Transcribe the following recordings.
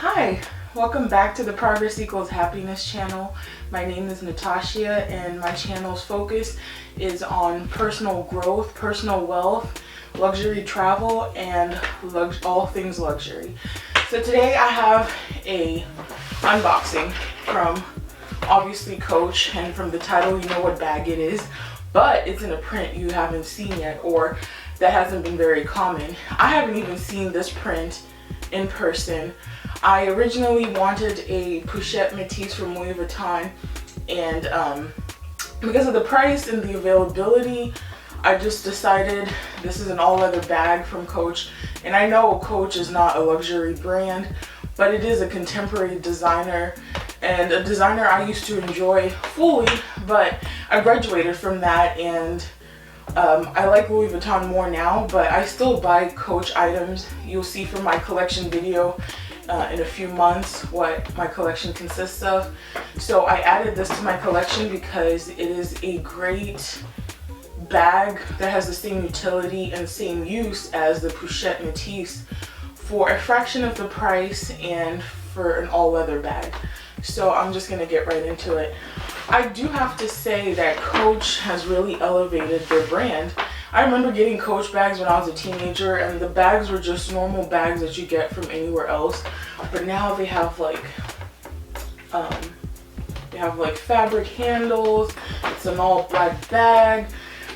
Hi, welcome back to the Progress Equals Happiness channel. My name is Natashea and my channel's focus is on personal growth, personal wealth, luxury travel, and all things luxury. So today I have a unboxing from obviously Coach, and from the title you know what bag it is, but it's in a print you haven't seen yet, or that hasn't been very common. I haven't even seen this print in person. I originally wanted a Pouchette Metis from Louis Vuitton, and because of the price and the availability, I just decided this is an all-leather bag from Coach. And I know Coach is not a luxury brand, but it is a contemporary designer, and a designer I used to enjoy fully, but I graduated from that, and I like Louis Vuitton more now, but I still buy Coach items. You'll see from my collection video in a few months what my collection consists of. So I added this to my collection because it is a great bag that has the same utility and same use as the Pouchette Metis for a fraction of the price and for an all-leather bag. So I'm just gonna get right into it. I do have to say that Coach has really elevated their brand. I remember getting Coach bags when I was a teenager, and the bags were just normal bags that you get from anywhere else. But now they have like fabric handles. It's an all black bag.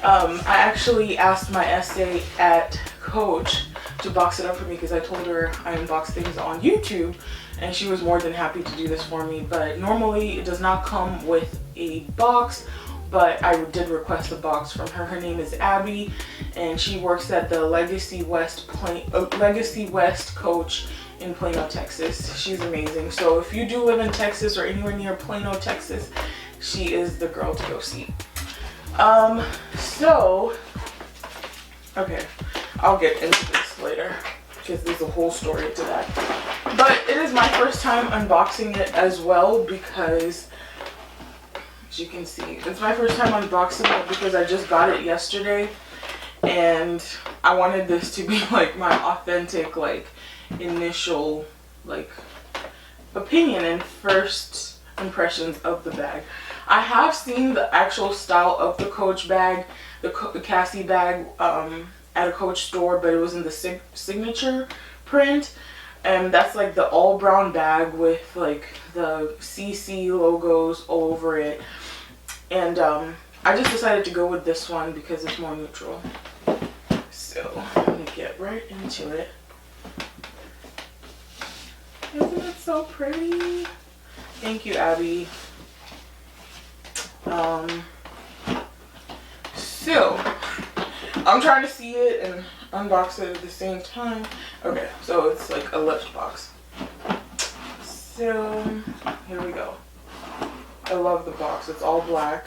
I actually asked my essay at Coach to box it up for me because I told her I unbox things on YouTube, and she was more than happy to do this for me. But normally it does not come with a box, but I did request a box from her. Her name is Abby, and she works at the Legacy West Coach in Plano, Texas. She's amazing. So if you do live in Texas or anywhere near Plano, Texas, she is the girl to go see. Okay, I'll get into this later because there's a whole story to that. But it is my first time unboxing it as well because, as you can see, it's my first time unboxing it because I just got it yesterday, and I wanted this to be like my authentic, like, initial, like, opinion and first impressions of the bag. I have seen the actual style of the Coach bag, the Cassie bag, at a Coach store, but it was in the signature print, and that's like the all brown bag with like the CC logos all over it. And I just decided to go with this one because it's more neutral. So I'm gonna get right into it. Isn't it so pretty? Thank you, Abby. So I'm trying to see it and unbox it at the same time. Okay, so it's like a lift box. So here we go. I love the box. It's all black.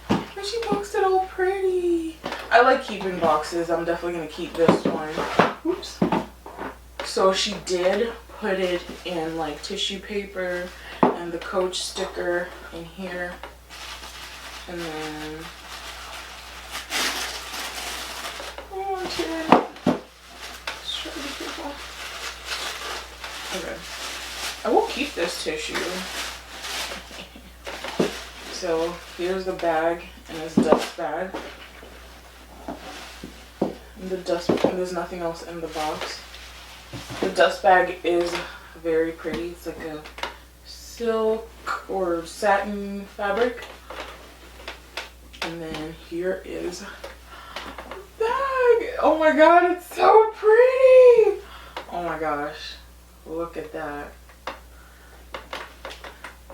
And she boxed it all pretty. I like keeping boxes. I'm definitely gonna keep this one. Oops. So she did put it in like tissue paper and the Coach sticker in here. And then okay, I will keep this tissue. So here's the bag and this dust bag. And there's nothing else in the box. The dust bag is very pretty. It's like a silk or satin fabric. And then here is the bag. Oh my god, it's so pretty. Oh my gosh, look at that.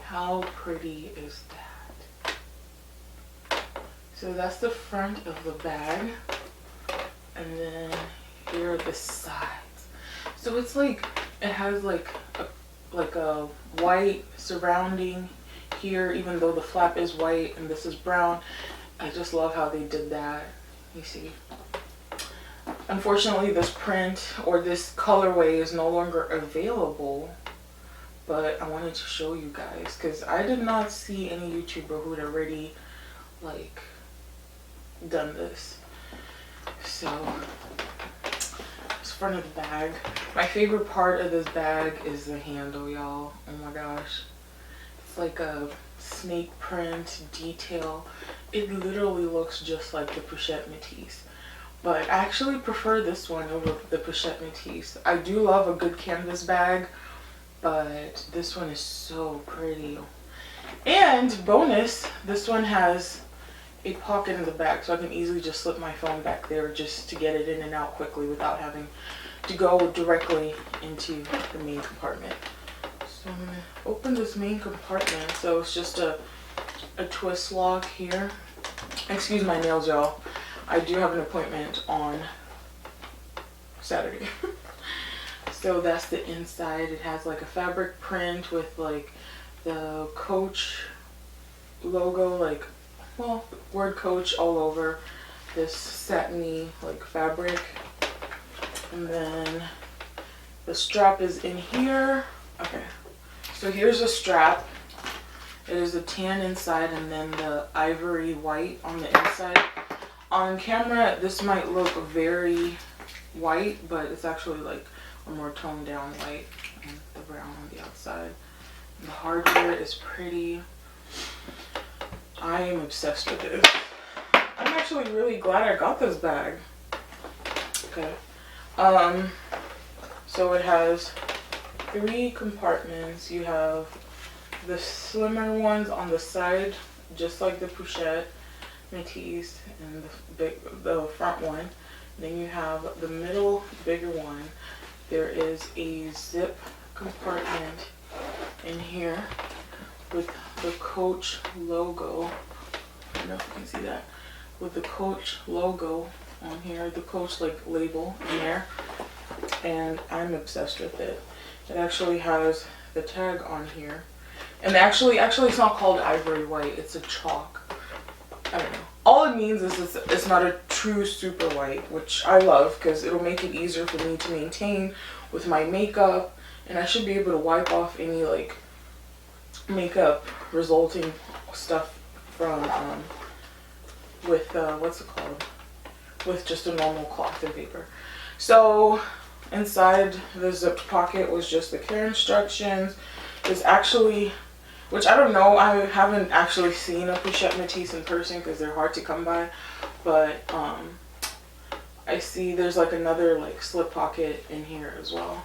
How pretty is that? So that's the front of the bag, and then here are the sides. So it's like, it has like a white surrounding here, even though the flap is white and this is brown. I just love how they did that. You see, unfortunately this print or this colorway is no longer available, but I wanted to show you guys because I did not see any YouTuber who had already like done this. So front of the bag. My favorite part of this bag is the handle, y'all. Oh my gosh. It's like a snake print detail. It literally looks just like the Pouchette Metis. But I actually prefer this one over the Pouchette Metis. I do love a good canvas bag, but this one is so pretty. And bonus, this one has a pocket in the back, so I can easily just slip my phone back there just to get it in and out quickly without having to go directly into the main compartment. So I'm gonna open this main compartment. So it's just a twist lock here. Excuse my nails, y'all. I do have an appointment on Saturday. So that's the inside. It has like a fabric print with like the Coach logo, like, well, word Coach all over this satiny like fabric. And then the strap is in here. Okay, so here's the strap. It is a tan inside and then the ivory white on the inside. On camera, this might look very white, but it's actually like a more toned down white, and the brown on the outside. And the hardware is pretty. I am obsessed with this. I'm actually really glad I got this bag. Okay. So it has 3 compartments. You have the slimmer ones on the side, just like the Pouchette Metis, and the front one. Then you have the middle bigger one. There is a zip compartment in here with the Coach logo. I don't know if you can see that. With the Coach logo on here, the Coach like label in there. And I'm obsessed with it. It actually has the tag on here. And actually it's not called ivory white, it's a chalk. I don't know. All it means is it's not a true super white, which I love because it'll make it easier for me to maintain with my makeup, and I should be able to wipe off any like makeup resulting stuff from with what's it called, with just a normal cloth and paper. So inside the zipped pocket was just the care instructions. There's actually, which I don't know, I haven't actually seen a Pouchette Metis in person because they're hard to come by, but I see there's like another like slip pocket in here as well.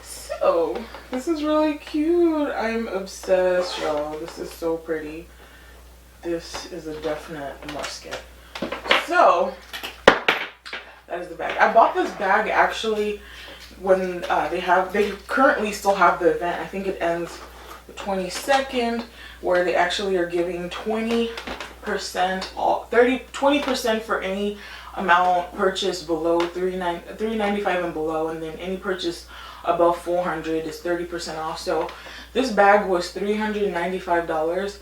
So this is really cute. I'm obsessed, y'all. This is so pretty. This is a definite must get. So that is the bag. I bought this bag actually when they currently still have the event. I think it ends the 22nd, where they actually are giving 20% off, 20% for any amount purchased below $395 and below, and then any purchase above $400 is 30% off. So this bag was $395,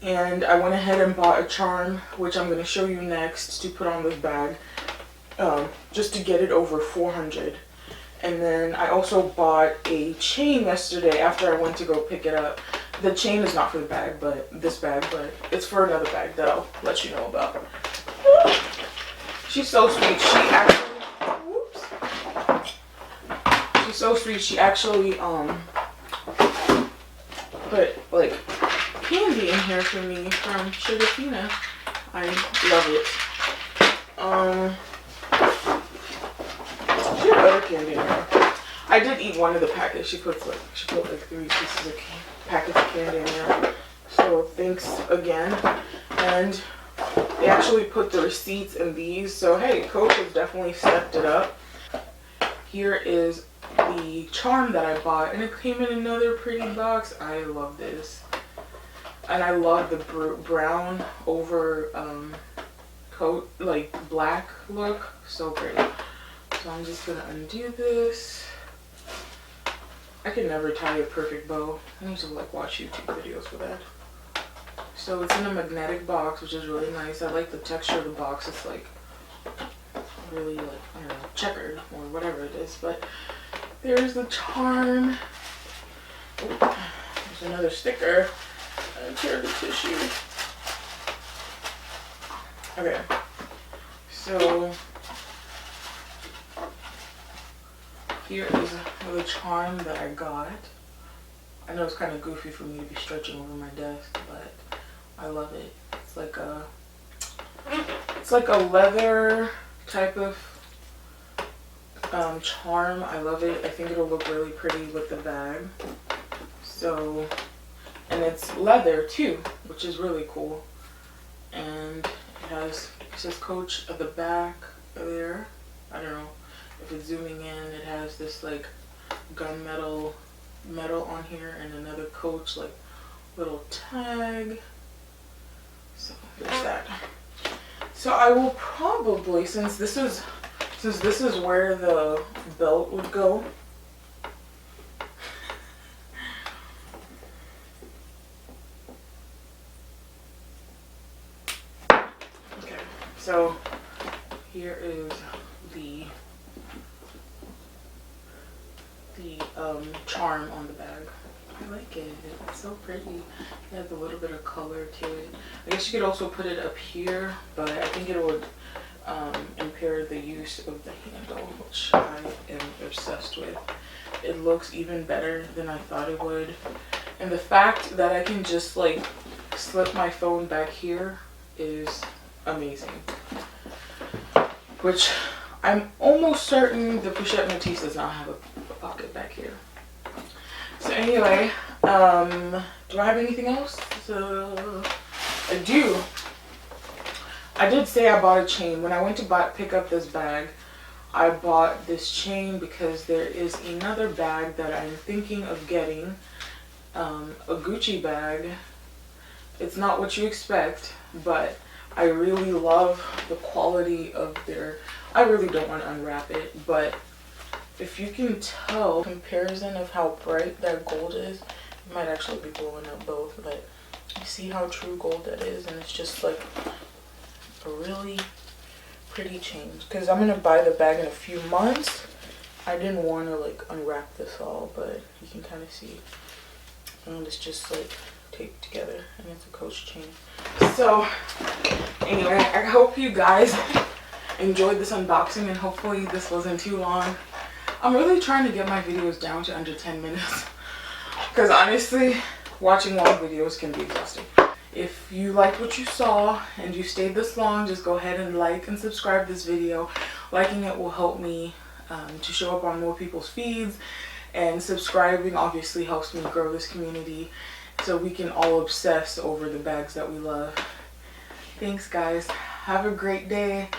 and I went ahead and bought a charm, which I'm going to show you next, to put on this bag, just to get it over $400. And then I also bought a chain yesterday after I went to go pick it up. The chain is not for the bag, but this bag, but it's for another bag that I'll let you know about. She's so sweet. She actually, whoops. She's so sweet. She actually put like candy in here for me from Sugarfina. I love it. She had other candy in here. I did eat one of the packets. She put like 3 pieces of packets of candy in there. So thanks again. And they actually put the receipts in these. So hey, Coach has definitely stepped it up. Here is the charm that I bought, and it came in another pretty box. I love this. And I love the brown over coat, like black look. So pretty. So I'm just gonna undo this. I can never tie a perfect bow. I need to like watch YouTube videos for that. So it's in a magnetic box, which is really nice. I like the texture of the box. It's like really like, I don't know, checkered or whatever it is. But there's the charm. Ooh, there's another sticker. And here's the tissue. Okay. So Here is the charm that I got. I know it's kind of goofy for me to be stretching over my desk, but I love it. It's like a leather type of charm. I love it. I think it'll look really pretty with the bag. So, and it's leather too, which is really cool. And it says Coach at the back there. I don't know if it's zooming in. It has this like gunmetal metal on here, and another Coach like little tag. So there's that. So I will probably, since this is where the belt would go, okay, so here is the charm on the bag. I like it. It's so pretty. It has a little bit of color to it. I guess you could also put it up here, but I think it would impair the use of the handle, which I am obsessed with. It looks even better than I thought it would. And the fact that I can just like slip my phone back here is amazing. Which I'm almost certain the Pouchette Metis does not have a pocket back here. So anyway, do I have anything else? So I do. I did say I bought a chain. When I went to pick up this bag, I bought this chain because there is another bag that I'm thinking of getting, a Gucci bag. It's not what you expect, but I really love the quality of their, I really don't want to unwrap it, but if you can tell comparison of how bright that gold is, it might actually be blowing up both, but you see how true gold that is, and it's just like a really pretty chain. Because I'm gonna buy the bag in a few months. I didn't want to like unwrap this all, but you can kind of see, and it's just like taped together, and it's a Coach chain. So anyway, I hope you guys enjoyed this unboxing, and hopefully this wasn't too long. I'm really trying to get my videos down to under 10 minutes because honestly, watching long videos can be exhausting. If you liked what you saw and you stayed this long, just go ahead and like and subscribe this video. Liking it will help me to show up on more people's feeds, and subscribing obviously helps me grow this community so we can all obsess over the bags that we love. Thanks guys. Have a great day.